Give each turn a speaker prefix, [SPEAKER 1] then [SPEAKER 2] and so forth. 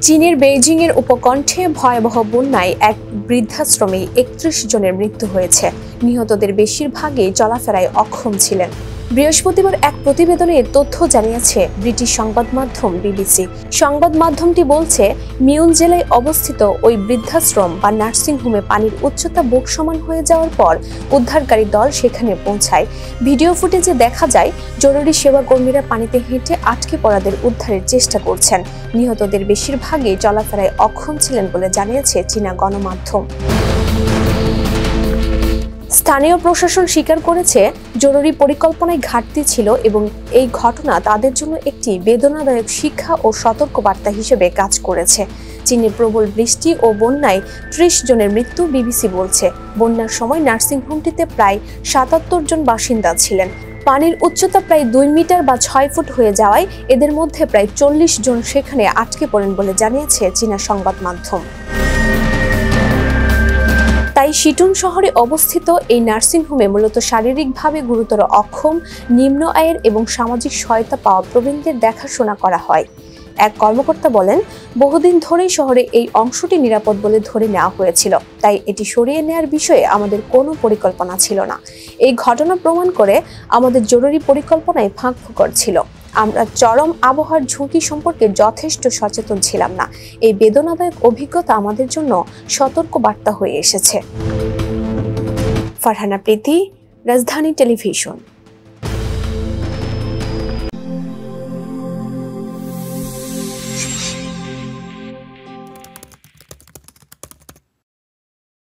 [SPEAKER 1] চীনের বেইজিং এর উপকণ্ঠে ভয়াবহ বন্যায় এক বৃদ্ধাশ্রমে ৩১ জনের মৃত্যু হয়েছে। নিহতদের বেশিরভাগই চলাফেরায় অক্ষম ছিলেন। বৃহস্পতিবার এক প্রতিবেদনে তথ্য জানিয়েছে ব্রিটিশ সংবাদ মাধ্যম বিবিসি। সংবাদ মাধ্যমটি বলছে, মিউন জেলায় অবস্থিত ওই বৃদ্ধাশ্রম বা নার্সিং হোমে পানির উচ্চতা বুক সমান হয়ে যাওয়ার পর উদ্ধারকারী দল সেখানে পৌঁছায়। ভিডিও ফুটেজে দেখা যায় জরুরি সেবা কর্মীরা পানিতে হেঁটে আটকে পড়াদের উদ্ধারের চেষ্টা করছেন। নিহতদের বেশিরভাগই চলাফেরায় অক্ষম ছিলেন বলে জানিয়েছে চীনা গণমাধ্যম। স্থানীয় প্রশাসন স্বীকার করেছে, জরুরি পরিকল্পনায় ঘাটতি ছিল এবং এই ঘটনা তাদের জন্য একটি বেদনাদায়ক শিক্ষা ও সতর্কবার্তা হিসেবে কাজ করেছে। চীনে প্রবল বৃষ্টি ও বন্যায় ৩০ জনের মৃত্যু বিবিসি বলছে। বন্যার সময় নার্সিং হোমটিতে প্রায় ৭৭ জন বাসিন্দা ছিলেন। পানির উচ্চতা প্রায় ২ মিটার বা ৬ ফুট হয়ে যাওয়ায় এদের মধ্যে প্রায় ৪০ জন সেখানে আটকে পড়েন বলে জানিয়েছে চীনা সংবাদ মাধ্যম। তাই শিটুন শহরে অবস্থিত এই নার্সিং হোমে মূলত শারীরিকভাবে গুরুতর অক্ষম, নিম্ন আয়ের এবং সামাজিক সহায়তা পাওয়া প্রবীণদের দেখাশোনা করা হয়। এক কর্মকর্তা বলেন, বহুদিন ধরেই শহরে এই অংশটি নিরাপদ বলে ধরে নেওয়া হয়েছিল, তাই এটি সরিয়ে নেওয়ার বিষয়ে আমাদের কোনো পরিকল্পনা ছিল না। এই ঘটনা প্রমাণ করে আমাদের জরুরি পরিকল্পনায় ফাঁক-ফোকর ছিল। আমরা চরম আবহাওয়ার ঝুঁকি সম্পর্কে যথেষ্ট সচেতন ছিলাম না। এই বেদনাদায়ক অভিজ্ঞতা আমাদের জন্য সতর্ক বার্তা হয়ে এসেছে। ফারহানা প্রীতি, রাজধানী টেলিভিশন।